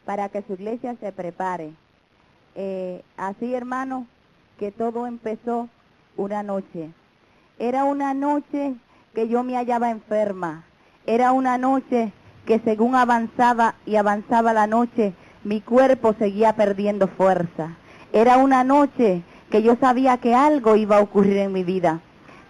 para que su iglesia se prepare. Así, hermano, que todo empezó una noche. Era una noche que yo me hallaba enferma. Era una noche que según avanzaba y avanzaba la noche, mi cuerpo seguía perdiendo fuerza. Era una noche que yo sabía que algo iba a ocurrir en mi vida.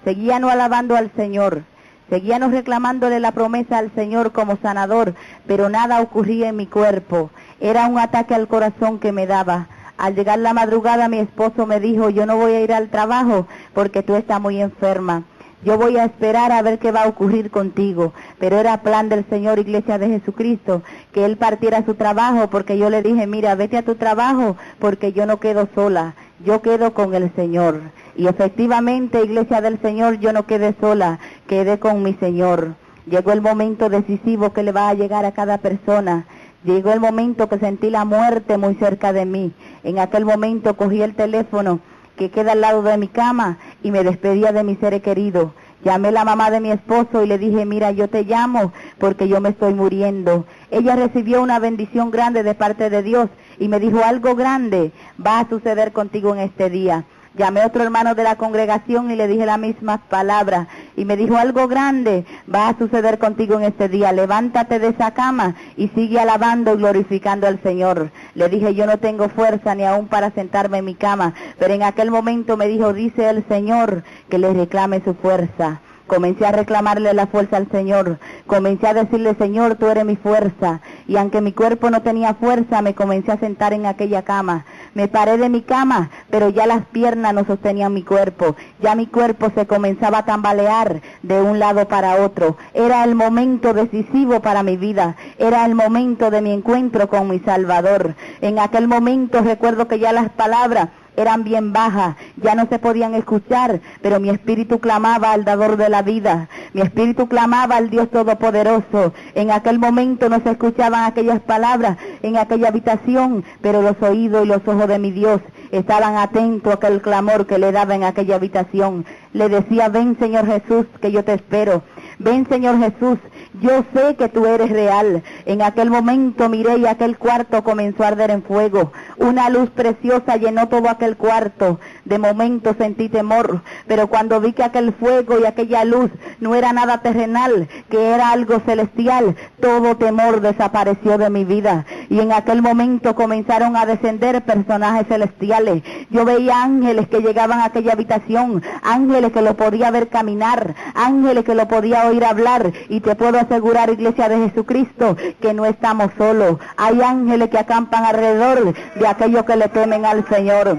Seguíamos alabando al Señor, seguíamos reclamándole la promesa al Señor como sanador, pero nada ocurría en mi cuerpo. Era un ataque al corazón que me daba. Al llegar la madrugada, mi esposo me dijo, yo no voy a ir al trabajo porque tú estás muy enferma. Yo voy a esperar a ver qué va a ocurrir contigo. Pero era plan del Señor, Iglesia de Jesucristo, que Él partiera a su trabajo, porque yo le dije, mira, vete a tu trabajo, porque yo no quedo sola, yo quedo con el Señor. Y efectivamente, Iglesia del Señor, yo no quedé sola, quedé con mi Señor. Llegó el momento decisivo que le va a llegar a cada persona. Llegó el momento que sentí la muerte muy cerca de mí. En aquel momento cogí el teléfono que queda al lado de mi cama y me despedía de mi ser querido. Llamé a la mamá de mi esposo y le dije, mira, yo te llamo porque yo me estoy muriendo. Ella recibió una bendición grande de parte de Dios y me dijo, algo grande va a suceder contigo en este día. Llamé a otro hermano de la congregación y le dije las mismas palabras. Y me dijo, algo grande va a suceder contigo en este día. Levántate de esa cama y sigue alabando y glorificando al Señor. Le dije, yo no tengo fuerza ni aún para sentarme en mi cama. Pero en aquel momento me dijo, dice el Señor que le reclame su fuerza. Comencé a reclamarle la fuerza al Señor. Comencé a decirle, Señor, tú eres mi fuerza. Y aunque mi cuerpo no tenía fuerza, me comencé a sentar en aquella cama. Me paré de mi cama, pero ya las piernas no sostenían mi cuerpo. Ya mi cuerpo se comenzaba a tambalear de un lado para otro. Era el momento decisivo para mi vida. Era el momento de mi encuentro con mi Salvador. En aquel momento recuerdo que ya las palabras eran bien bajas, ya no se podían escuchar, pero mi espíritu clamaba al dador de la vida, mi espíritu clamaba al Dios Todopoderoso. En aquel momento no se escuchaban aquellas palabras en aquella habitación, pero los oídos y los ojos de mi Dios estaban atentos a aquel clamor que le daba en aquella habitación. Le decía, ven Señor Jesús, que yo te espero. Ven Señor Jesús, yo sé que tú eres real. En aquel momento miré y aquel cuarto comenzó a arder en fuego. Una luz preciosa llenó todo aquel cuarto. De momento sentí temor, pero cuando vi que aquel fuego y aquella luz no era nada terrenal, que era algo celestial, todo temor desapareció de mi vida. Y en aquel momento comenzaron a descender personajes celestiales. Yo veía ángeles que llegaban a aquella habitación, ángeles que lo podía ver caminar, ángeles que lo podía oír hablar. Y te puedo asegurar, Iglesia de Jesucristo, que no estamos solos. Hay ángeles que acampan alrededor de aquellos que le temen al Señor.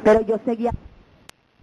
Pero yo seguía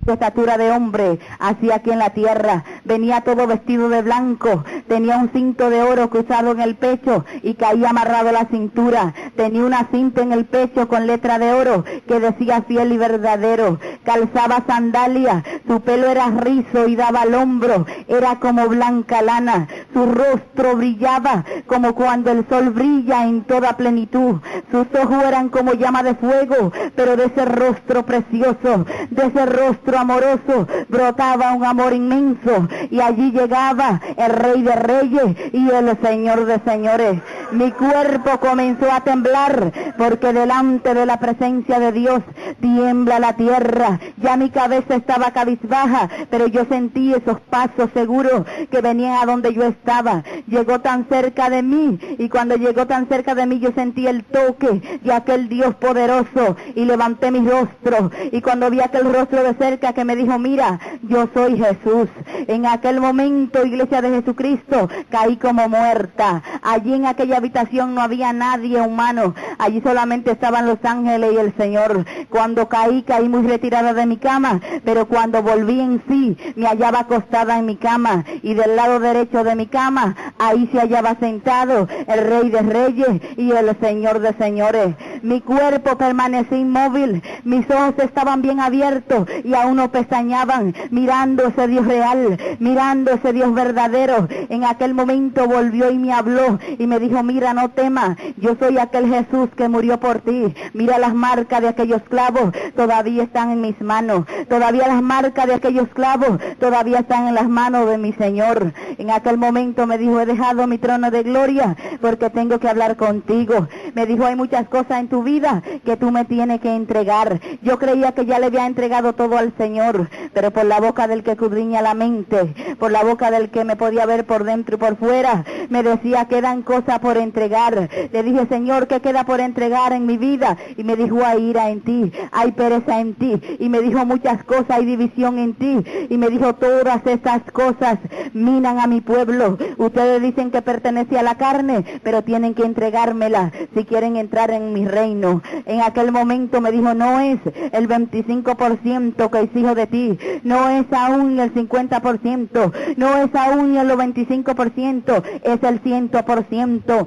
de estatura de hombre, así aquí en la tierra, venía todo vestido de blanco, tenía un cinto de oro cruzado en el pecho y caía amarrado a la cintura, tenía una cinta en el pecho con letra de oro que decía fiel y verdadero, calzaba sandalias, su pelo era rizo y daba al hombro, era como blanca lana, su rostro brillaba como cuando el sol brilla en toda plenitud, sus ojos eran como llama de fuego, pero de ese rostro precioso, de ese rostro amoroso, brotaba un amor inmenso, y allí llegaba el Rey de Reyes y el Señor de Señores. Mi cuerpo comenzó a temblar, porque delante de la presencia de Dios tiembla la tierra. Ya mi cabeza estaba cabizbaja, pero yo sentí esos pasos seguros que venían a donde yo estaba. Llegó tan cerca de mí, y cuando llegó tan cerca de mí yo sentí el toque de aquel Dios poderoso, y levanté mi rostro, y cuando vi aquel rostro de cerca que me dijo, mira, yo soy Jesús. En aquel momento, Iglesia de Jesucristo, caí como muerta. Allí en aquella habitación no había nadie humano, allí solamente estaban los ángeles y el Señor. Cuando caí muy retirada de mi cama, pero cuando volví en sí, me hallaba acostada en mi cama, y del lado derecho de mi cama, ahí se hallaba sentado el Rey de Reyes y el Señor de Señores. Mi cuerpo permanecía inmóvil, mis ojos estaban bien abiertos y aún no pestañaban, mirando ese Dios real, mirando ese Dios verdadero. En aquel momento volvió y me habló y me dijo, mira, no temas, yo soy aquel Jesús que murió por ti. Mira, las marcas de aquellos clavos todavía están en mis manos, todavía las marcas de aquellos clavos todavía están en las manos de mi Señor. En aquel momento me dijo, he dejado mi trono de gloria porque tengo que hablar contigo. Me dijo, hay muchas cosas en tu vida que tú me tienes que entregar. Yo creía que ya le había entregado todo al Señor, pero por la boca del que escudriña la mente, por la boca del que me podía ver por dentro y por fuera, me decía, quedan cosas por entregar. Le dije, Señor, ¿qué queda por entregar en mi vida? Y me dijo, hay ira en ti, hay pereza en ti. Y me dijo, muchas cosas, hay división en ti. Y me dijo, todas estas cosas minan a mi pueblo. Ustedes dicen que pertenece a la carne, pero tienen que entregármela si quieren entrar en mi reino. En aquel momento me dijo, no es el 25% que exijo de ti, no es aún el 50%, no es aún el 25%, es el 100%.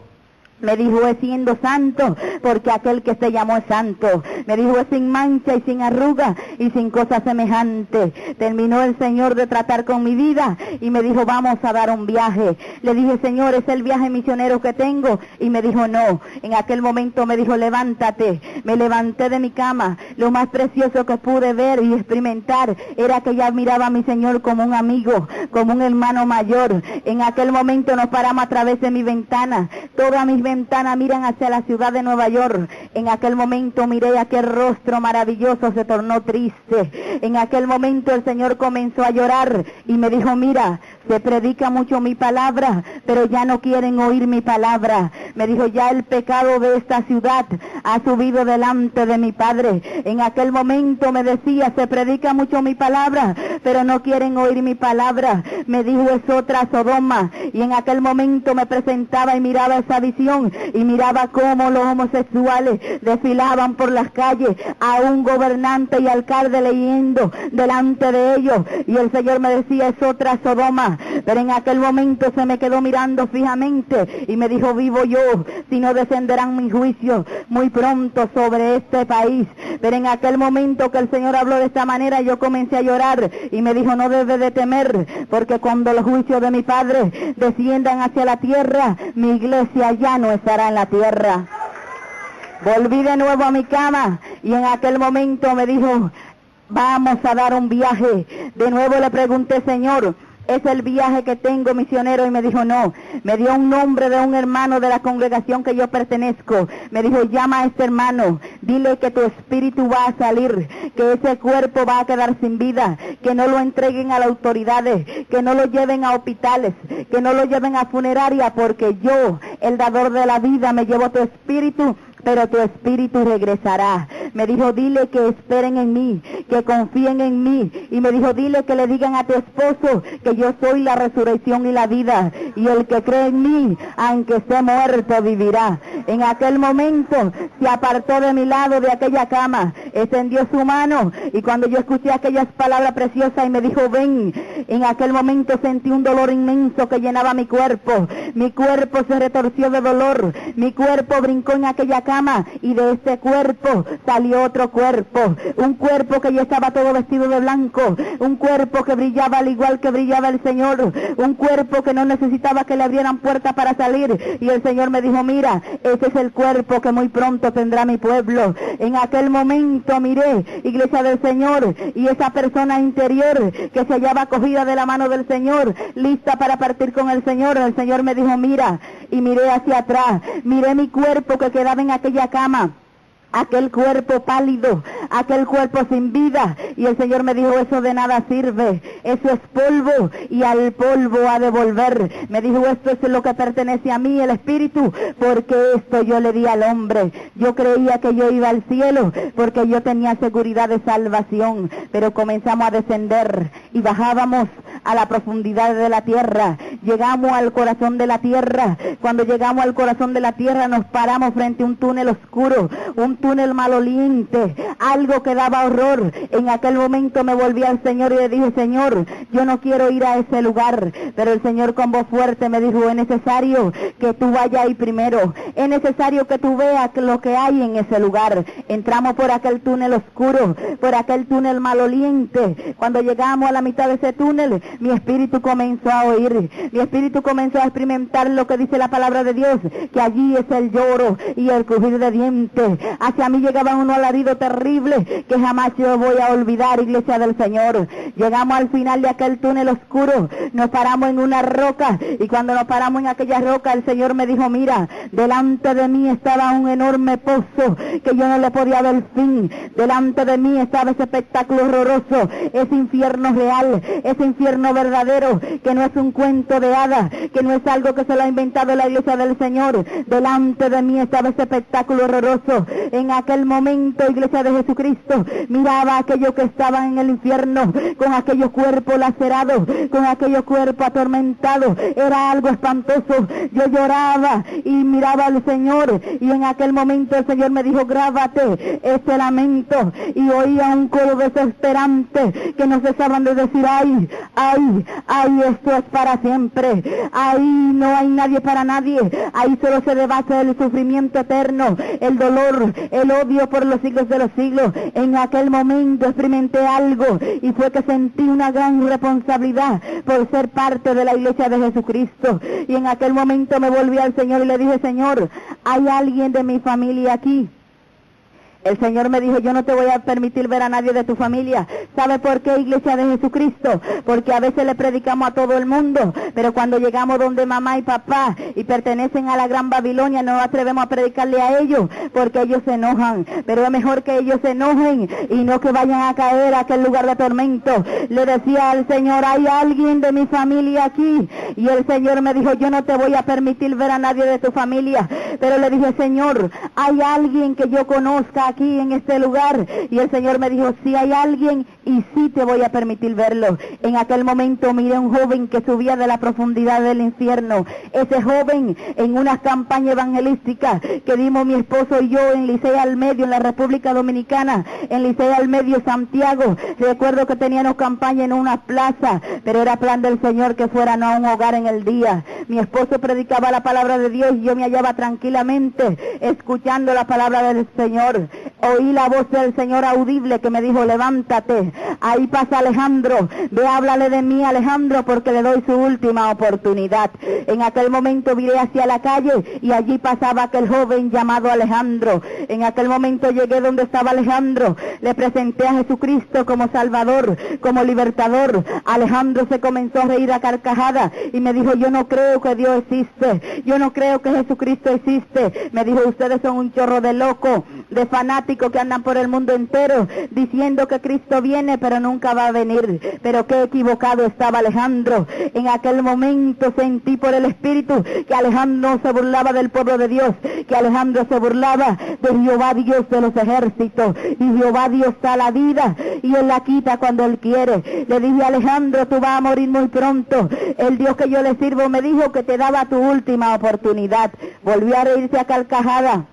Me dijo, es siendo santo, porque aquel que se llamó es santo. Me dijo, es sin mancha y sin arruga y sin cosa semejante. Terminó el Señor de tratar con mi vida y me dijo, vamos a dar un viaje. Le dije, Señor, ¿es el viaje misionero que tengo? Y me dijo, no. En aquel momento me dijo, levántate. Me levanté de mi cama. Lo más precioso que pude ver y experimentar era que ya miraba a mi Señor como un amigo, como un hermano mayor. En aquel momento nos paramos a través de mi ventana. Todas mis ventanas miran hacia la ciudad de Nueva York. En aquel momento miré aquel rostro maravilloso, se tornó triste. En aquel momento el Señor comenzó a llorar y me dijo, mira, se predica mucho mi palabra, pero ya no quieren oír mi palabra. Me dijo, ya el pecado de esta ciudad ha subido delante de mi Padre. En aquel momento me decía, se predica mucho mi palabra, pero no quieren oír mi palabra. Me dijo, es otra Sodoma. Y en aquel momento me presentaba y miraba esa visión y miraba cómo los homosexuales desfilaban por las calles, a un gobernante y alcalde leyendo delante de ellos. Y el Señor me decía, es otra Sodoma. Pero en aquel momento se me quedó mirando fijamente y me dijo, vivo yo, si no descenderán mis juicios muy pronto sobre este país. Pero en aquel momento que el Señor habló de esta manera, yo comencé a llorar y me dijo, no debes de temer, porque cuando los juicios de mi Padre desciendan hacia la tierra, mi iglesia ya no estará en la tierra. Volví de nuevo a mi cama y en aquel momento me dijo, vamos a dar un viaje. De nuevo le pregunté, Señor, ¿es el viaje que tengo misionero? Y me dijo, no. Me dio un nombre de un hermano de la congregación que yo pertenezco. Me dijo, llama a este hermano, dile que tu espíritu va a salir, que ese cuerpo va a quedar sin vida, que no lo entreguen a las autoridades, que no lo lleven a hospitales, que no lo lleven a funeraria, porque yo, el dador de la vida, me llevo tu espíritu, pero tu espíritu regresará. Me dijo, dile que esperen en mí, que confíen en mí. Y me dijo, dile que le digan a tu esposo que yo soy la resurrección y la vida. Y el que cree en mí, aunque esté muerto, vivirá. En aquel momento se apartó de mi lado de aquella cama, extendió su mano. Y cuando yo escuché aquellas palabras preciosas y me dijo, ven, en aquel momento sentí un dolor inmenso que llenaba mi cuerpo. Mi cuerpo se retorció de dolor. Mi cuerpo brincó en aquella cama. Y de ese cuerpo salió otro cuerpo, un cuerpo que ya estaba todo vestido de blanco, un cuerpo que brillaba al igual que brillaba el Señor, un cuerpo que no necesitaba que le abrieran puertas para salir. Y el Señor me dijo, mira, ese es el cuerpo que muy pronto tendrá mi pueblo. En aquel momento miré, iglesia del Señor, y esa persona interior que se hallaba cogida de la mano del Señor, lista para partir con el Señor me dijo, mira, y miré hacia atrás, miré mi cuerpo que quedaba en aquella cama, aquel cuerpo pálido, aquel cuerpo sin vida, y el Señor me dijo, eso de nada sirve, eso es polvo y al polvo ha de volver. Me dijo, esto es lo que pertenece a mí, el espíritu, porque esto yo le di al hombre. Yo creía que yo iba al cielo porque yo tenía seguridad de salvación, pero comenzamos a descender y bajábamos a la profundidad de la tierra, llegamos al corazón de la tierra. Cuando llegamos al corazón de la tierra nos paramos frente a un túnel oscuro, un túnel maloliente, algo que daba horror. En aquel momento me volví al Señor y le dije, Señor, yo no quiero ir a ese lugar. Pero el Señor con voz fuerte me dijo, es necesario que tú vayas ahí primero, es necesario que tú veas lo que hay en ese lugar. Entramos por aquel túnel oscuro, por aquel túnel maloliente. Cuando llegamos a la mitad de ese túnel, mi espíritu comenzó a oír, mi espíritu comenzó a experimentar lo que dice la palabra de Dios, que allí es el lloro y el crujir de dientes. Hacia mí llegaba un alarido terrible que jamás yo voy a olvidar, iglesia del Señor. Llegamos al final de aquel túnel oscuro, nos paramos en una roca, y cuando nos paramos en aquella roca, el Señor me dijo, mira, delante de mí estaba un enorme pozo que yo no le podía ver fin. Delante de mí estaba ese espectáculo horroroso, ese infierno real, ese infierno verdadero, que no es un cuento de hadas, que no es algo que se lo ha inventado la iglesia del Señor. Delante de mí estaba ese espectáculo horroroso. En aquel momento, iglesia de Jesucristo, miraba aquellos que estaban en el infierno, con aquellos cuerpos lacerados, con aquellos cuerpos atormentados. Era algo espantoso. Yo lloraba y miraba al Señor, y en aquel momento el Señor me dijo, grábate este lamento, y oía un coro desesperante que no cesaban de decir, ay, ay, ay, esto es para siempre, ahí no hay nadie para nadie, ahí solo se debate el sufrimiento eterno, el dolor, el odio por los siglos de los siglos. En aquel momento experimenté algo, y fue que sentí una gran responsabilidad por ser parte de la iglesia de Jesucristo, y en aquel momento me volví al Señor y le dije, Señor, ¿hay alguien de mi familia aquí? El Señor me dijo, yo no te voy a permitir ver a nadie de tu familia. ¿Sabe por qué, iglesia de Jesucristo? Porque a veces le predicamos a todo el mundo, pero cuando llegamos donde mamá y papá y pertenecen a la gran Babilonia, no nos atrevemos a predicarle a ellos, porque ellos se enojan. Pero es mejor que ellos se enojen y no que vayan a caer a aquel lugar de tormento. Le decía al Señor, ¿hay alguien de mi familia aquí? Y el Señor me dijo, yo no te voy a permitir ver a nadie de tu familia. Pero le dije, Señor, ¿hay alguien que yo conozca aquí en este lugar? Y el Señor me dijo, sí hay alguien, y sí te voy a permitir verlo. En aquel momento miré a un joven que subía de la profundidad del infierno. Ese joven, en una campaña evangelística que dimos mi esposo y yo en Licey al Medio, en la República Dominicana, en Licey al Medio, Santiago. Recuerdo que teníamos campaña en una plaza, pero era plan del Señor que fueran a un hogar en el día. Mi esposo predicaba la palabra de Dios y yo me hallaba tranquilamente escuchando la palabra del Señor. Oí la voz del Señor audible que me dijo, levántate, ahí pasa Alejandro, ve, háblale de mí, Alejandro, porque le doy su última oportunidad. En aquel momento viré hacia la calle y allí pasaba aquel joven llamado Alejandro. En aquel momento llegué donde estaba Alejandro, le presenté a Jesucristo como Salvador, como Libertador. Alejandro se comenzó a reír a carcajadas y me dijo, yo no creo que Dios existe, yo no creo que Jesucristo existe. Me dijo, ustedes son un chorro de locos, de fanáticos que andan por el mundo entero diciendo que Cristo viene pero nunca va a venir. Pero qué equivocado estaba Alejandro. En aquel momento sentí por el Espíritu que Alejandro se burlaba del pueblo de Dios, que Alejandro se burlaba de Jehová Dios de los ejércitos, y Jehová Dios da la vida y Él la quita cuando Él quiere. Le dije, Alejandro, tú vas a morir muy pronto. El Dios que yo le sirvo me dijo que te daba tu última oportunidad. Volvió a reírse a carcajada.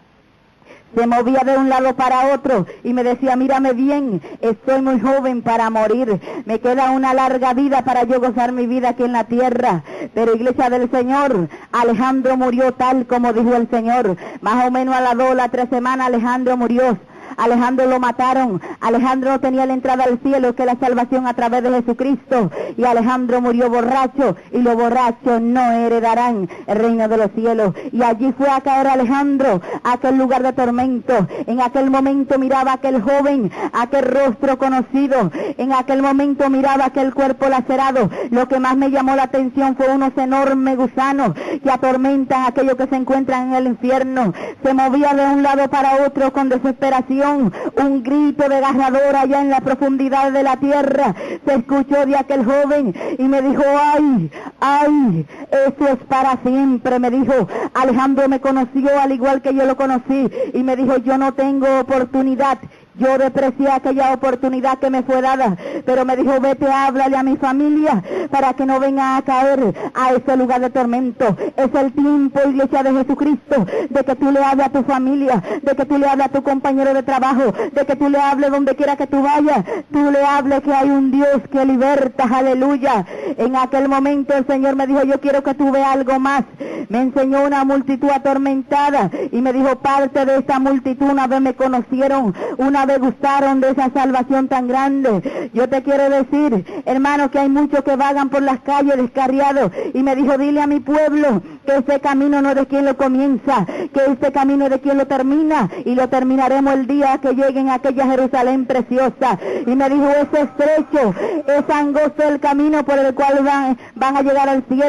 Se movía de un lado para otro y me decía, mírame bien, estoy muy joven para morir, me queda una larga vida para yo gozar mi vida aquí en la tierra. Pero iglesia del Señor, Alejandro murió tal como dijo el Señor. Más o menos a las 2 o las 3 semanas Alejandro murió. Alejandro lo mataron. Alejandro no tenía la entrada al cielo, que es la salvación a través de Jesucristo, y Alejandro murió borracho, y los borrachos no heredarán el reino de los cielos. Y allí fue a caer Alejandro, a aquel lugar de tormento. En aquel momento miraba a aquel joven, aquel rostro conocido, en aquel momento miraba aquel cuerpo lacerado. Lo que más me llamó la atención fue unos enormes gusanos que atormentan a aquellos que se encuentran en el infierno. Se movía de un lado para otro con desesperación. Un grito desgarrador allá en la profundidad de la tierra se escuchó de aquel joven y me dijo, ay, ay, eso es para siempre. Me dijo, Alejandro me conoció al igual que yo lo conocí, y me dijo, yo no tengo oportunidad. Yo desprecié aquella oportunidad que me fue dada, pero me dijo, vete, háblale a mi familia para que no venga a caer a ese lugar de tormento. Es el tiempo, iglesia de Jesucristo, de que tú le hables a tu familia, de que tú le hables a tu compañero de trabajo, de que tú le hables donde quiera que tú vayas, tú le hables que hay un Dios que liberta, aleluya. En aquel momento el Señor me dijo, yo quiero que tú veas algo más. Me enseñó una multitud atormentada y me dijo, parte de esta multitud una vez me conocieron, una una vez gustaron de esa salvación tan grande. Yo te quiero decir, hermano, que hay muchos que vagan por las calles descarriados, y me dijo, dile a mi pueblo que este camino no es de quien lo comienza, que este camino es de quien lo termina, y lo terminaremos el día que lleguen a aquella Jerusalén preciosa. Y me dijo, es estrecho, es angosto el camino por el cual van a llegar al cielo.